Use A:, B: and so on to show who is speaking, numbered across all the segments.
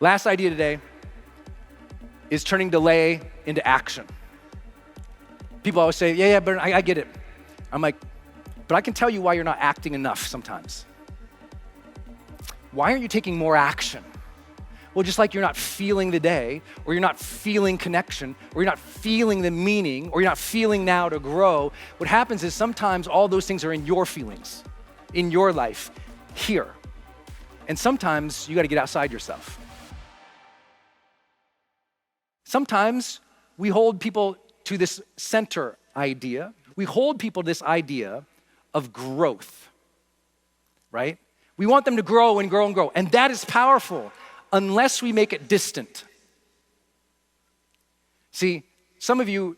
A: Last idea today is turning delay into action. People always say, yeah, but I get it. I'm like, but I can tell you why you're not acting enough sometimes. Why aren't you taking more action? Well, just like you're not feeling the day, or you're not feeling connection, or you're not feeling the meaning, or you're not feeling now to grow, what happens is sometimes all those things are in your feelings, in your life, here. And sometimes you gotta get outside yourself. Sometimes we hold people to this center idea. We hold people to this idea of growth, right? We want them to grow and grow and grow, and that is powerful unless we make it distant. See, some of you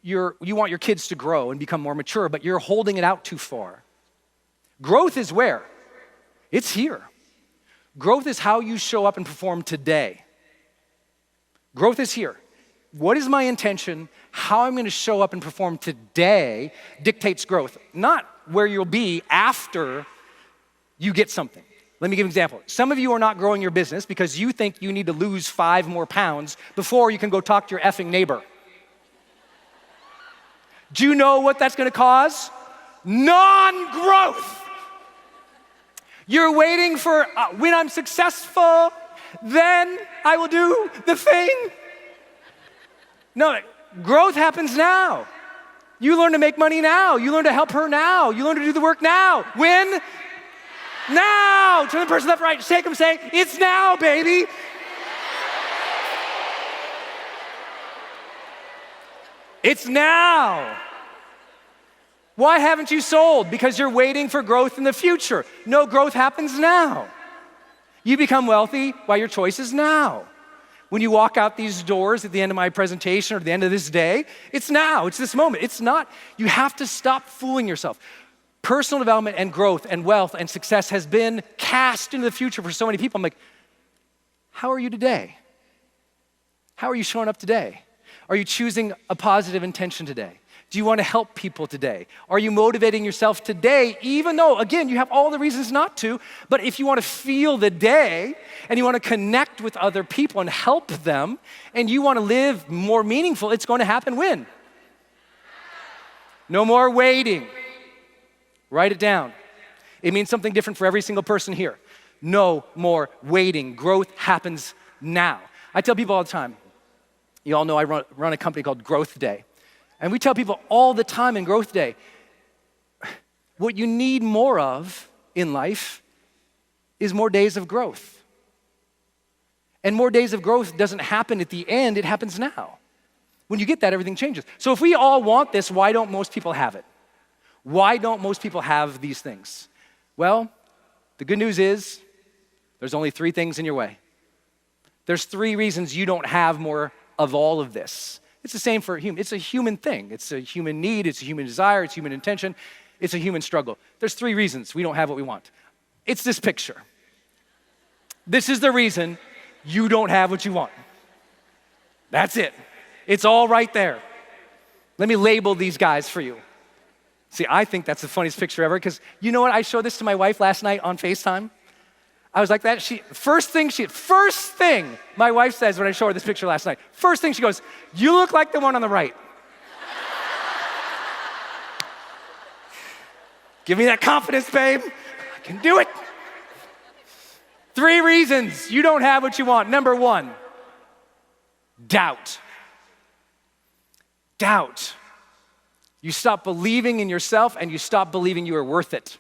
A: want your kids to grow and become more mature, but you're holding it out too far. Growth is where? It's here. Growth is how you show up and perform today. Growth is here. What is my intention? How I'm gonna show up and perform today dictates growth, not where you'll be after you get something. Let me give an example. Some of you are not growing your business because you think you need to lose 5 more pounds before you can go talk to your effing neighbor. Do you know what that's gonna cause? Non-growth. You're waiting for when I'm successful, then I will do the thing. No, growth happens now. You learn to make money now. You learn to help her now. You learn to do the work now. When? Now. To the person left, right, shake them, say, it's now, baby. It's now. Why haven't you sold? Because you're waiting for growth in the future. No, growth happens now. You become wealthy by your choices now. When you walk out these doors at the end of my presentation or at the end of this day, it's now, it's this moment. It's not, you have to stop fooling yourself. Personal development and growth and wealth and success has been cast into the future for so many people. I'm like, how are you today? How are you showing up today? Are you choosing a positive intention today? Do you want to help people today? Are you motivating yourself today, even though, again, you have all the reasons not to, but if you want to feel the day and you want to connect with other people and help them and you want to live more meaningful, it's going to happen when? No more waiting. Write it down. It means something different for every single person here. No more waiting. Growth happens now. I tell people all the time, you all know I run a company called Growth Day. And we tell people all the time in Growth Day, what you need more of in life is more days of growth. And more days of growth doesn't happen at the end, it happens now. When you get that, everything changes. So if we all want this, why don't most people have it? Why don't most people have these things? Well, the good news is there's only 3 things in your way. There's 3 reasons you don't have more of all of this. It's the same for human. It's a human thing. It's a human need. It's a human desire. It's human intention. It's a human struggle. There's 3 reasons we don't have what we want. It's this picture. This is the reason you don't have what you want. That's it. It's all right there. Let me label these guys for you. See, I think that's the funniest picture ever because you know what? I showed this to my wife last night on FaceTime. I was like that. First thing my wife says when I show her this picture last night, first thing she goes, you look like the one on the right. Give me that confidence, babe. I can do it. 3 reasons you don't have what you want. Number 1, doubt. Doubt. You stop believing in yourself and you stop believing you are worth it.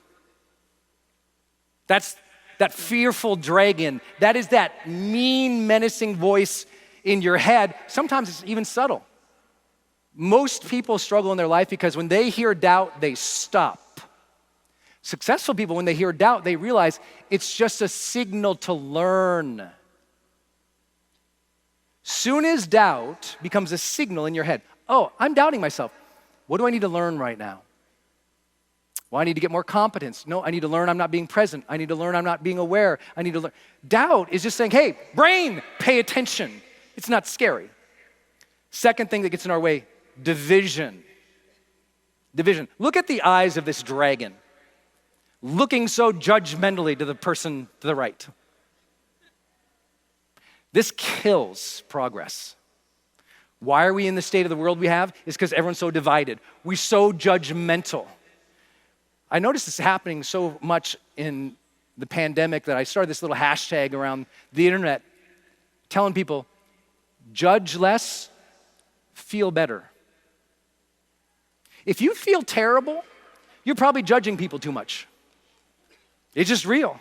A: That's that fearful dragon. That is that mean, menacing voice in your head. Sometimes it's even subtle. Most people struggle in their life because when they hear doubt, they stop. Successful people, when they hear doubt, they realize it's just a signal to learn. Soon as doubt becomes a signal in your head, oh, I'm doubting myself. What do I need to learn right now? Well, I need to get more competence. No, I need to learn I'm not being present. I need to learn I'm not being aware. I need to learn. Doubt is just saying, hey, brain, pay attention. It's not scary. Second thing that gets in our way, division. Division. Look at the eyes of this dragon, looking so judgmentally to the person to the right. This kills progress. Why are we in the state of the world we have? It's because everyone's so divided. We're so judgmental. I noticed this happening so much in the pandemic that I started this little hashtag around the internet telling people, judge less, feel better. If you feel terrible, you're probably judging people too much. It's just real.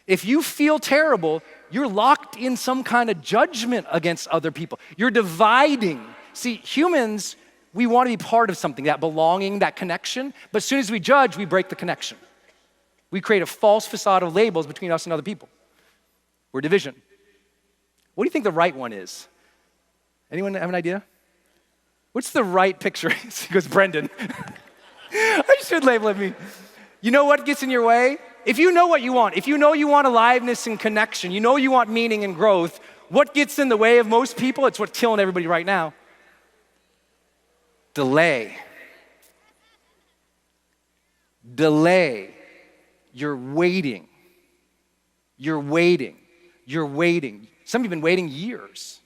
A: If you feel terrible, you're locked in some kind of judgment against other people. You're dividing. See, humans, we want to be part of something, that belonging, that connection. But as soon as we judge, we break the connection. We create a false facade of labels between us and other people. We're division. What do you think the right one is? Anyone have an idea? What's the right picture? He goes, Brendon. I should label it me. You know what gets in your way? If you know what you want, if you know you want aliveness and connection, you know you want meaning and growth, what gets in the way of most people? It's what's killing everybody right now. Delay. Delay. You're waiting. You're waiting. You're waiting. Some of you have been waiting years.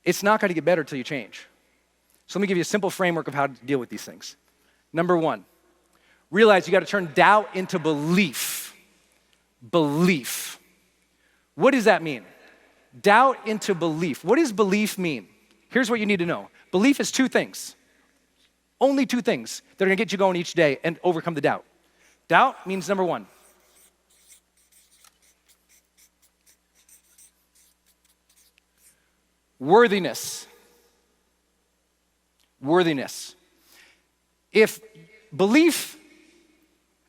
A: It's not going to get better until you change. So let me give you a simple framework of how to deal with these things. Number one, realize you got to turn doubt into belief. Belief. What does that mean? Doubt into belief. What does belief mean? Here's what you need to know. Belief is two things. Only two things that are going to get you going each day and overcome the doubt. Doubt means number one, worthiness. Worthiness. If belief,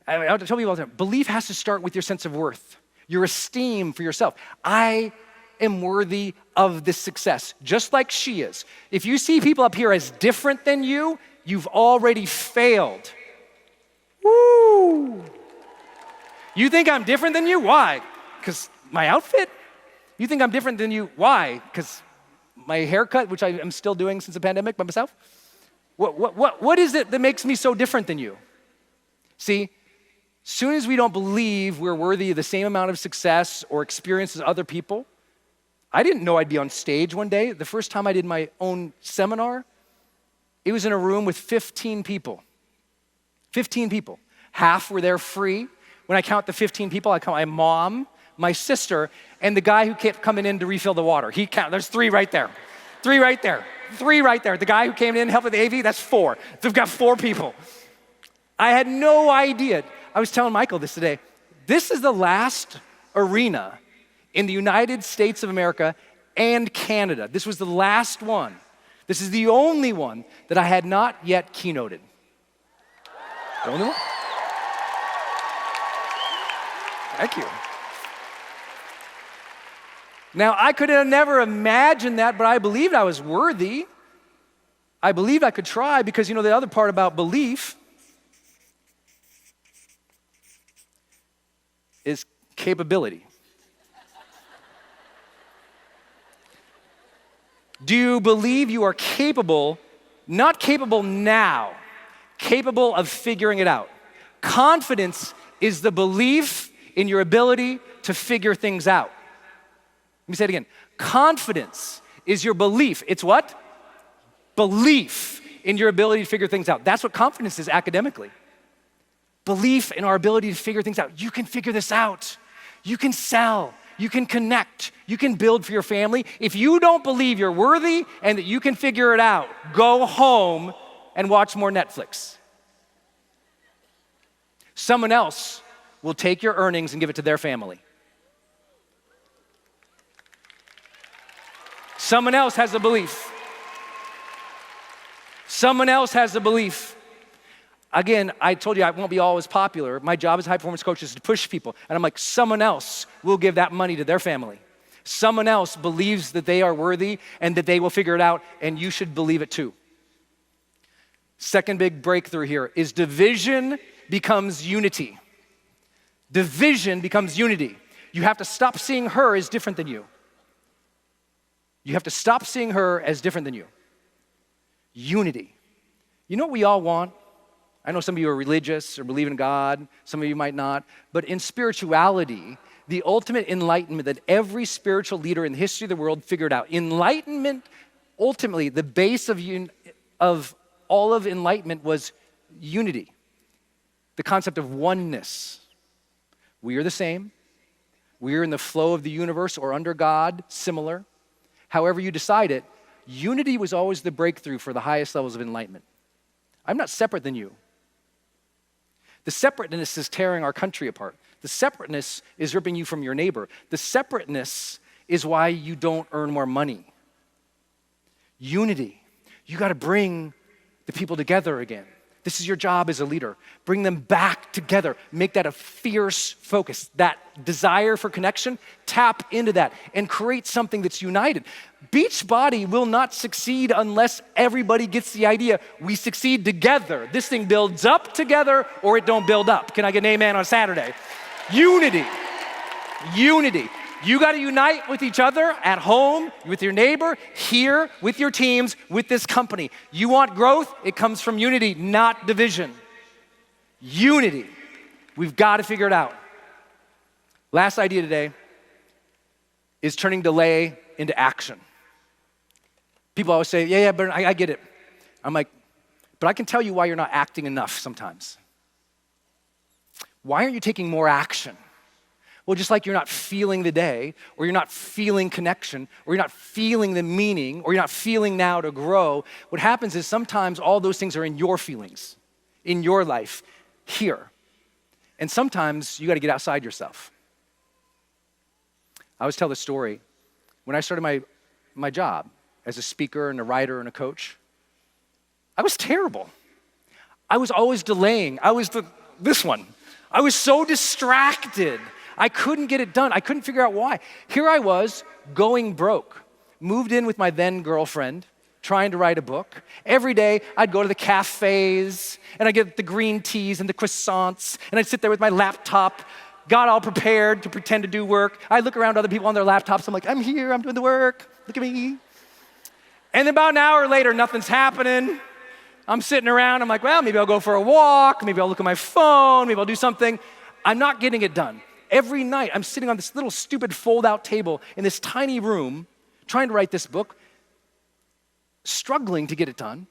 A: I tell people all the time, belief has to start with your sense of worth, your esteem for yourself. I am worthy of this success, just like she is. If you see people up here as different than you, you've already failed. Woo! You think I'm different than you? Why? Because my outfit? You think I'm different than you? Why? Because my haircut, which I am still doing since the pandemic by myself? What is it that makes me so different than you? See, as soon as we don't believe we're worthy of the same amount of success or experience as other people, I didn't know I'd be on stage one day. The first time I did my own seminar, it was in a room with 15 people. 15 people. Half were there free. When I count the 15 people, I count my mom, my sister, and the guy who kept coming in to refill the water. There's 3 right there. 3 right there. 3 right there. The guy who came in and helped with the AV, that's 4. We've got 4 people. I had no idea. I was telling Michael this today. This is the last arena in the United States of America and Canada. This was the last one. This is the only one that I had not yet keynoted. The only one? Thank you. Now, I could have never imagined that, but I believed I was worthy. I believed I could try because, the other part about belief is capability. Do you believe you are capable, not capable now, capable of figuring it out? Confidence is the belief in your ability to figure things out. Let me say it again. Confidence is your belief. It's what? Belief in your ability to figure things out. That's what confidence is academically. Belief in our ability to figure things out. You can figure this out. You can sell. You can connect. You can build for your family. If you don't believe you're worthy and that you can figure it out, go home and watch more Netflix. Someone else will take your earnings and give it to their family. Someone else has a belief. Someone else has a belief. Again, I told you I won't be always popular. My job as a high-performance coach is to push people. And I'm like, someone else will give that money to their family. Someone else believes that they are worthy and that they will figure it out, and you should believe it too. Second big breakthrough here is division becomes unity. Division becomes unity. You have to stop seeing her as different than you. You have to stop seeing her as different than you. Unity. You know what we all want? I know some of you are religious or believe in God. Some of you might not. But in spirituality, the ultimate enlightenment that every spiritual leader in the history of the world figured out. Enlightenment, ultimately, the base of all of enlightenment was unity, the concept of oneness. We are the same. We are in the flow of the universe or under God, similar. However you decide it, unity was always the breakthrough for the highest levels of enlightenment. I'm not separate than you. The separateness is tearing our country apart. The separateness is ripping you from your neighbor. The separateness is why you don't earn more money. Unity. You got to bring the people together again. This is your job as a leader. Bring them back together. Make that a fierce focus. That desire for connection, tap into that and create something that's united. BeachBody will not succeed unless everybody gets the idea. We succeed together. This thing builds up together or it don't build up. Can I get an amen on Saturday? Unity. Unity. You got to unite with each other at home, with your neighbor, here, with your teams, with this company. You want growth? It comes from unity, not division. Unity. We've got to figure it out. Last idea today is turning delay into action. People always say, yeah, but I get it. I'm like, but I can tell you why you're not acting enough sometimes. Why aren't you taking more action? Well, just like you're not feeling the day, or you're not feeling connection, or you're not feeling the meaning, or you're not feeling now to grow, what happens is sometimes all those things are in your feelings, in your life, here. And sometimes you got to get outside yourself. I always tell this story. When I started my job as a speaker and a writer and a coach, I was terrible. I was always delaying. I was this one. I was so distracted. I couldn't get it done. I couldn't figure out why. Here I was, going broke. Moved in with my then girlfriend, trying to write a book. Every day, I'd go to the cafes, and I'd get the green teas and the croissants, and I'd sit there with my laptop, got all prepared to pretend to do work. I'd look around at other people on their laptops. I'm like, I'm here, I'm doing the work. Look at me. And then about an hour later, nothing's happening. I'm sitting around. I'm like, well, maybe I'll go for a walk. Maybe I'll look at my phone. Maybe I'll do something. I'm not getting it done. Every night, I'm sitting on this little stupid fold-out table in this tiny room, trying to write this book, struggling to get it done,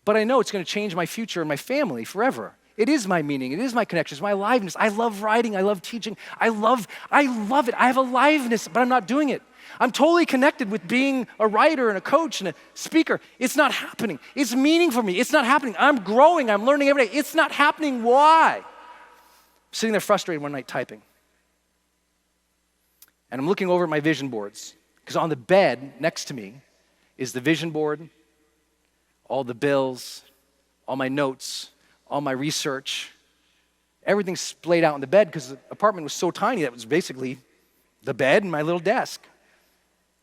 A: but I know it's going to change my future and my family forever. It is my meaning. It is my connections, my aliveness. I love writing. I love teaching. I love it. I have aliveness, but I'm not doing it. I'm totally connected with being a writer and a coach and a speaker. It's not happening. It's meaning for me. It's not happening. I'm growing. I'm learning every day. It's not happening. Why? Sitting there frustrated one night typing. And I'm looking over at my vision boards, because on the bed next to me is the vision board, all the bills, all my notes, all my research. Everything's splayed out on the bed because the apartment was so tiny that it was basically the bed and my little desk.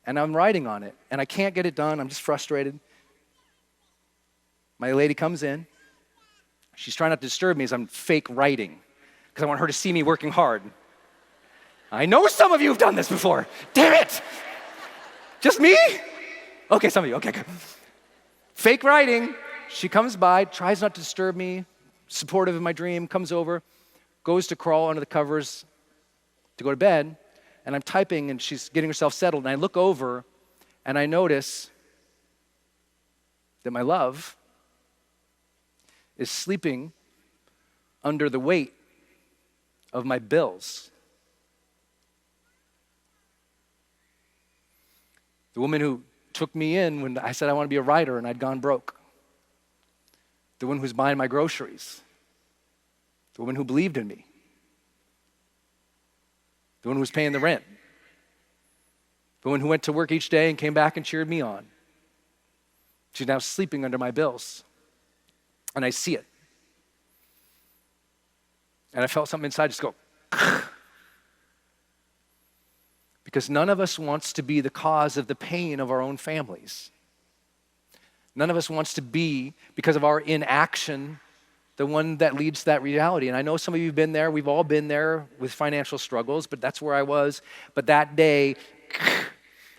A: And I'm writing on it, and I can't get it done. I'm just frustrated. My lady comes in. She's trying not to disturb me as I'm fake writing, because I want her to see me working hard. I know some of you have done this before. Damn it! Just me? Okay, some of you. Okay, good. Fake writing. She comes by, tries not to disturb me, supportive of my dream, comes over, goes to crawl under the covers to go to bed, and I'm typing, and she's getting herself settled, and I look over, and I notice that my love is sleeping under the weight of my bills. The woman who took me in when I said I want to be a writer and I'd gone broke. The one who's buying my groceries. The woman who believed in me. The one who was paying the rent. The one who went to work each day and came back and cheered me on. She's now sleeping under my bills. And I see it. And I felt something inside just go, because none of us wants to be the cause of the pain of our own families. None of us wants to be, because of our inaction, the one that leads to that reality. And I know some of you have been there. We've all been there with financial struggles, but that's where I was. But that day,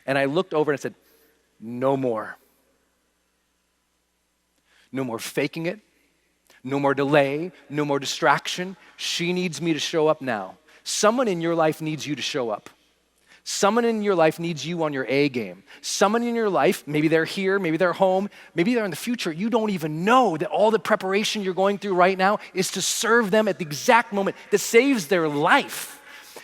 A: and I looked over and I said, no more. No more faking it. No more delay. No more distraction. She needs me to show up now. Someone in your life needs you to show up. Someone in your life needs you on your A game. Someone in your life, maybe they're here, maybe they're home, maybe they're in the future. You don't even know that all the preparation you're going through right now is to serve them at the exact moment that saves their life.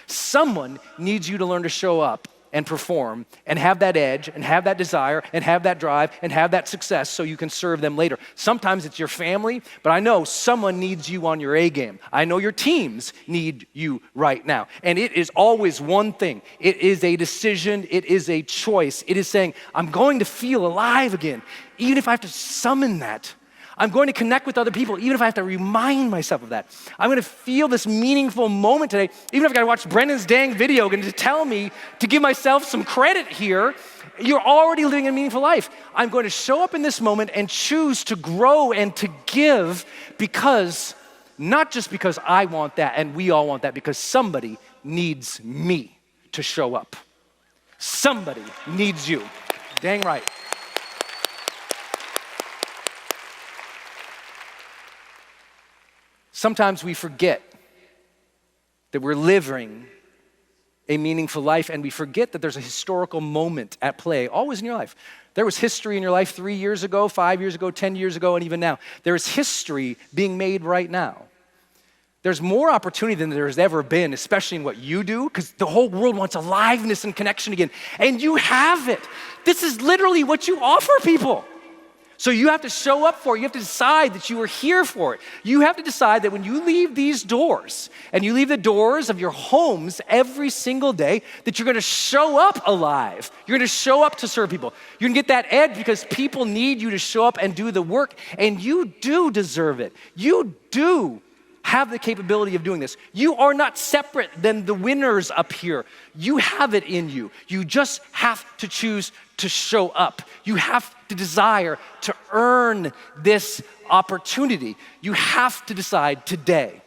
A: Someone needs you to learn to show up and perform and have that edge and have that desire and have that drive and have that success so you can serve them later. Sometimes it's your family, but I know someone needs you on your A game. I know your teams need you right now. And it is always one thing. It is a decision. It is a choice. It is saying, I'm going to feel alive again, even if I have to summon that. I'm going to connect with other people, even if I have to remind myself of that. I'm going to feel this meaningful moment today, even if I've got to watch Brendon's dang video and to tell me to give myself some credit here. You're already living a meaningful life. I'm going to show up in this moment and choose to grow and to give because, not just because I want that and we all want that, because somebody needs me to show up. Somebody needs you. Dang right. Sometimes we forget that we're living a meaningful life, and we forget that there's a historical moment at play always in your life. There was history in your life 3 years ago, 5 years ago, 10 years ago, and even now. There is history being made right now. There's more opportunity than there has ever been, especially in what you do, because the whole world wants aliveness and connection again, and you have it. This is literally what you offer people. So you have to show up for it. You have to decide that you are here for it. You have to decide that when you leave these doors and you leave the doors of your homes every single day, that you're going to show up alive. You're going to show up to serve people. You're going to get that edge because people need you to show up and do the work, and you do deserve it. You do have the capability of doing this. You are not separate than the winners up here. You have it in you. You just have to choose to show up. You have to desire to earn this opportunity. You have to decide today,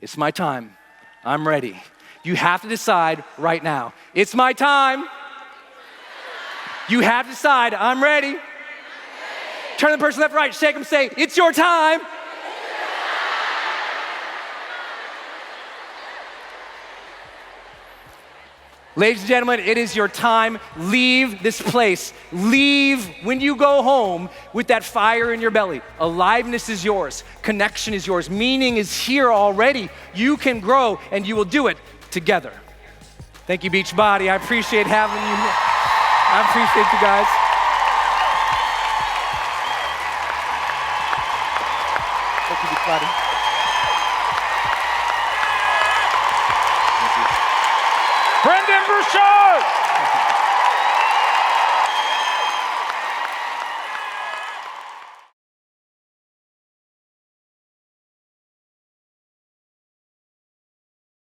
A: it's my time. I'm ready. You have to decide right now. It's my time. You have to decide, I'm ready. Turn to the person left, right, shake them, say, it's your time. Ladies and gentlemen, it is your time. Leave this place. Leave when you go home with that fire in your belly. Aliveness is yours. Connection is yours. Meaning is here already. You can grow, and you will do it together. Thank you, BeachBody. I appreciate having you here. I appreciate you guys. Thank you, BeachBody.